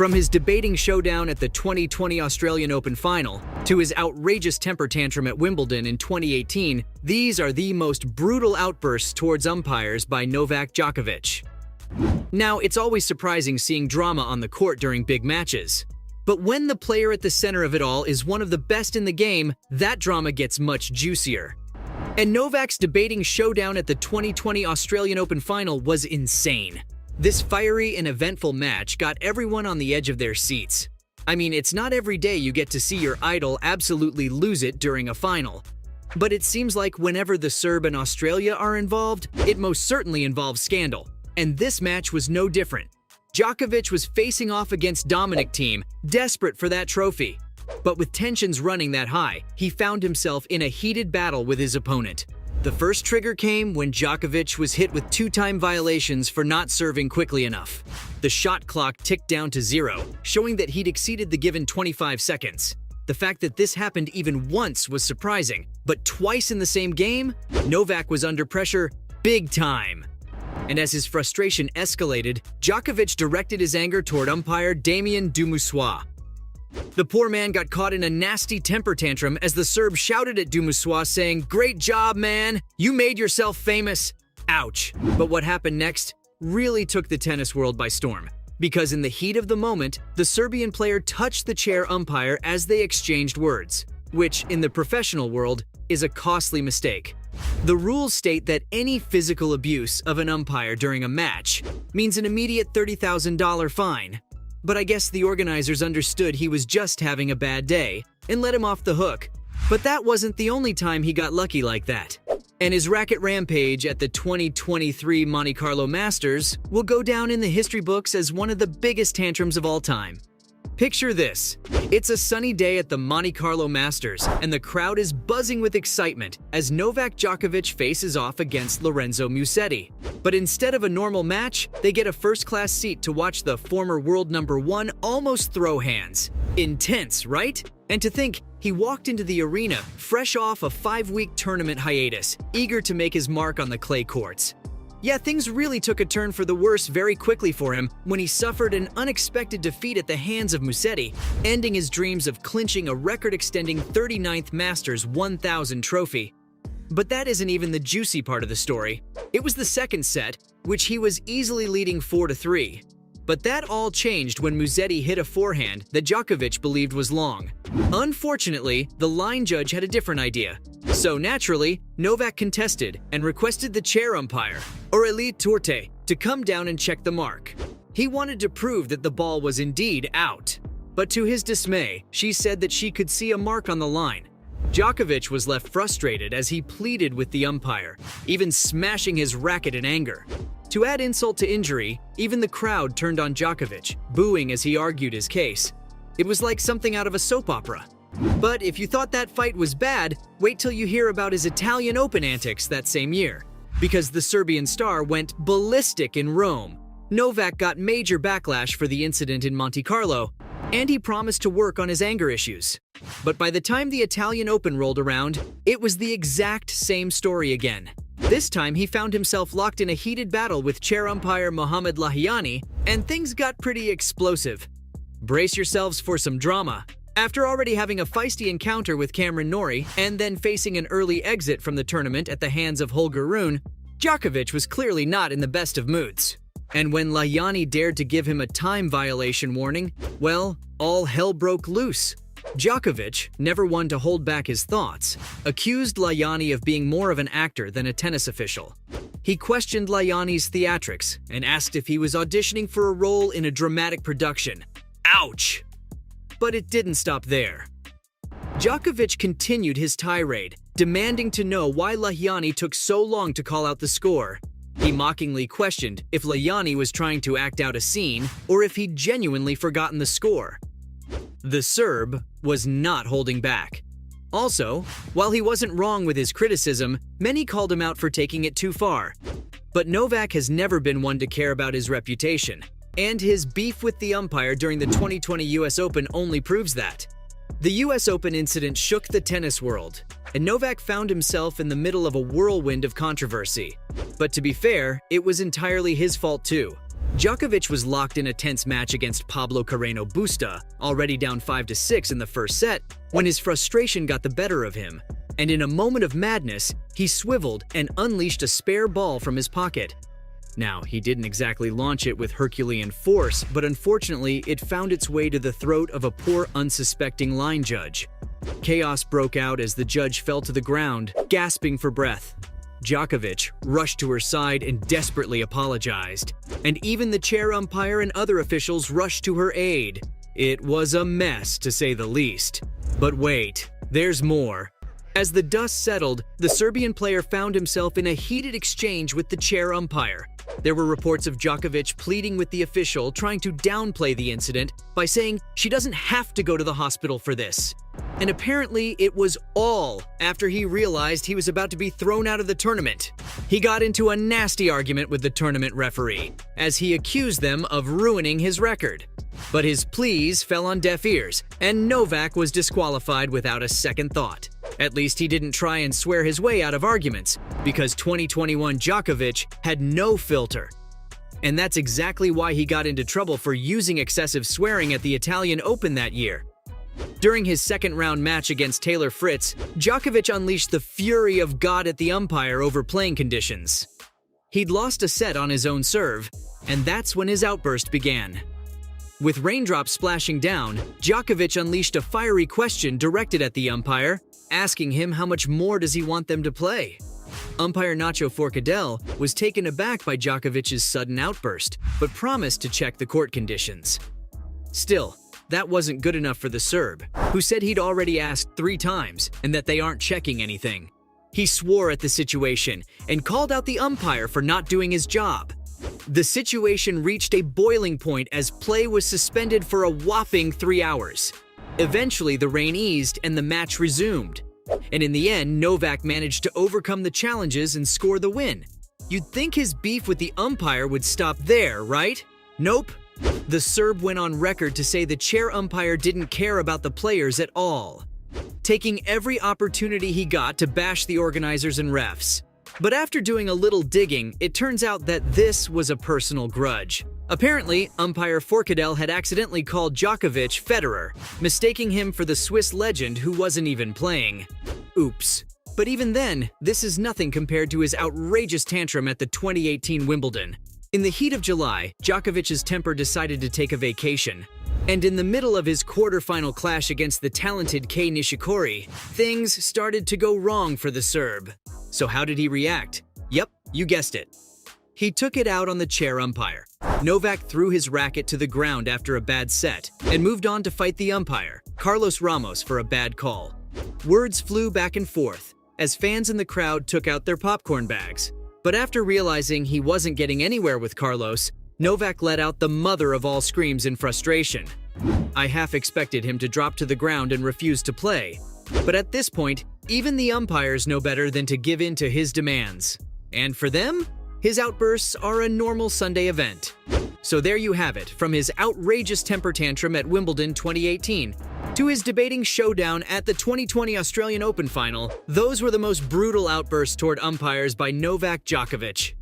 From his debating showdown at the 2020 Australian Open final to his outrageous temper tantrum at Wimbledon in 2018, these are the most brutal outbursts towards umpires by Novak Djokovic. Now, it's always surprising seeing drama on the court during big matches. But when the player at the center of it all is one of the best in the game, that drama gets much juicier. And Novak's debating showdown at the 2020 Australian Open final was insane. This fiery and eventful match got everyone on the edge of their seats. I mean, it's not every day you get to see your idol absolutely lose it during a final. But it seems like whenever the Serb and Australia are involved, it most certainly involves scandal. And this match was no different. Djokovic was facing off against Dominic Thiem, desperate for that trophy. But with tensions running that high, he found himself in a heated battle with his opponent. The first trigger came when Djokovic was hit with two-time violations for not serving quickly enough. The shot clock ticked down to 0, showing that he'd exceeded the given 25 seconds. The fact that this happened even once was surprising, but twice in the same game, Novak was under pressure big time. And as his frustration escalated, Djokovic directed his anger toward umpire Damien Dumoussois. The poor man got caught in a nasty temper tantrum as the Serb shouted at Dumoussois saying, "Great job, man! You made yourself famous!" Ouch. But what happened next really took the tennis world by storm. Because in the heat of the moment, the Serbian player touched the chair umpire as they exchanged words, which, in the professional world, is a costly mistake. The rules state that any physical abuse of an umpire during a match means an immediate $30,000 fine. But I guess the organizers understood he was just having a bad day and let him off the hook. But that wasn't the only time he got lucky like that. And his racket rampage at the 2023 Monte Carlo Masters will go down in the history books as one of the biggest tantrums of all time. Picture this. It's a sunny day at the Monte Carlo Masters, and the crowd is buzzing with excitement as Novak Djokovic faces off against Lorenzo Musetti. But instead of a normal match, they get a first-class seat to watch the former world #1 almost throw hands. Intense, right? And to think, he walked into the arena fresh off a 5-week tournament hiatus, eager to make his mark on the clay courts. Yeah, things really took a turn for the worse very quickly for him when he suffered an unexpected defeat at the hands of Musetti, ending his dreams of clinching a record-extending 39th Masters 1000 trophy. But that isn't even the juicy part of the story. It was the second set, which he was easily leading 4-3. But that all changed when Musetti hit a forehand that Djokovic believed was long. Unfortunately, the line judge had a different idea. So naturally, Novak contested and requested the chair umpire, Aurélie Tourte, to come down and check the mark. He wanted to prove that the ball was indeed out. But to his dismay, she said that she could see a mark on the line. Djokovic was left frustrated as he pleaded with the umpire, even smashing his racket in anger. To add insult to injury, even the crowd turned on Djokovic, booing as he argued his case. It was like something out of a soap opera. But if you thought that fight was bad, wait till you hear about his Italian Open antics that same year. Because the Serbian star went ballistic in Rome. Novak got major backlash for the incident in Monte Carlo, and he promised to work on his anger issues. But by the time the Italian Open rolled around, it was the exact same story again. This time, he found himself locked in a heated battle with chair umpire Mohamed Lahyani, and things got pretty explosive. Brace yourselves for some drama. After already having a feisty encounter with Cameron Norrie and then facing an early exit from the tournament at the hands of Holger Rune, Djokovic was clearly not in the best of moods. And when Lahyani dared to give him a time violation warning, well, all hell broke loose. Djokovic, never one to hold back his thoughts, accused Lahyani of being more of an actor than a tennis official. He questioned Lahyani's theatrics and asked if he was auditioning for a role in a dramatic production. Ouch! But it didn't stop there. Djokovic continued his tirade, demanding to know why Lahyani took so long to call out the score. He mockingly questioned if Lahyani was trying to act out a scene or if he'd genuinely forgotten the score. The Serb was not holding back. Also, while he wasn't wrong with his criticism, many called him out for taking it too far. But Novak has never been one to care about his reputation, and his beef with the umpire during the 2020 US Open only proves that. The US Open incident shook the tennis world, and Novak found himself in the middle of a whirlwind of controversy. But to be fair, it was entirely his fault too. Djokovic was locked in a tense match against Pablo Carreno Busta, already down 5-6 in the first set, when his frustration got the better of him. And in a moment of madness, he swiveled and unleashed a spare ball from his pocket. Now, he didn't exactly launch it with Herculean force, but unfortunately, it found its way to the throat of a poor, unsuspecting line judge. Chaos broke out as the judge fell to the ground, gasping for breath. Djokovic rushed to her side and desperately apologized, and even the chair umpire and other officials rushed to her aid. It was a mess, to say the least. But wait, there's more. As the dust settled, the Serbian player found himself in a heated exchange with the chair umpire. There were reports of Djokovic pleading with the official, trying to downplay the incident by saying she doesn't have to go to the hospital for this. And apparently it was all after he realized he was about to be thrown out of the tournament. He got into a nasty argument with the tournament referee, as he accused them of ruining his record. But his pleas fell on deaf ears, and Novak was disqualified without a second thought. At least he didn't try and swear his way out of arguments, because 2021 Djokovic had no filter. And that's exactly why he got into trouble for using excessive swearing at the Italian Open that year. During his second-round match against Taylor Fritz, Djokovic unleashed the fury of God at the umpire over playing conditions. He'd lost a set on his own serve, and that's when his outburst began. With raindrops splashing down, Djokovic unleashed a fiery question directed at the umpire, asking him how much more does he want them to play. Umpire Nacho Forcadell was taken aback by Djokovic's sudden outburst, but promised to check the court conditions. Still, that wasn't good enough for the Serb, who said he'd already asked 3 times and that they aren't checking anything. He swore at the situation and called out the umpire for not doing his job. The situation reached a boiling point as play was suspended for a whopping 3 hours. Eventually, the rain eased and the match resumed. And in the end, Novak managed to overcome the challenges and score the win. You'd think his beef with the umpire would stop there, right? Nope. The Serb went on record to say the chair umpire didn't care about the players at all, taking every opportunity he got to bash the organizers and refs. But after doing a little digging, it turns out that this was a personal grudge. Apparently, umpire Forcadell had accidentally called Djokovic Federer, mistaking him for the Swiss legend who wasn't even playing. Oops. But even then, this is nothing compared to his outrageous tantrum at the 2018 Wimbledon. In the heat of July, Djokovic's temper decided to take a vacation. And in the middle of his quarterfinal clash against the talented Kei Nishikori, things started to go wrong for the Serb. So how did he react? Yep, you guessed it. He took it out on the chair umpire. Novak threw his racket to the ground after a bad set and moved on to fight the umpire, Carlos Ramos, for a bad call. Words flew back and forth as fans in the crowd took out their popcorn bags. But after realizing he wasn't getting anywhere with Carlos, Novak let out the mother of all screams in frustration. I half expected him to drop to the ground and refuse to play. But at this point, even the umpires know better than to give in to his demands. And for them, his outbursts are a normal Sunday event. So there you have it, from his outrageous temper tantrum at Wimbledon 2018 to his debating showdown at the 2020 Australian Open final, those were the most brutal outbursts toward umpires by Novak Djokovic.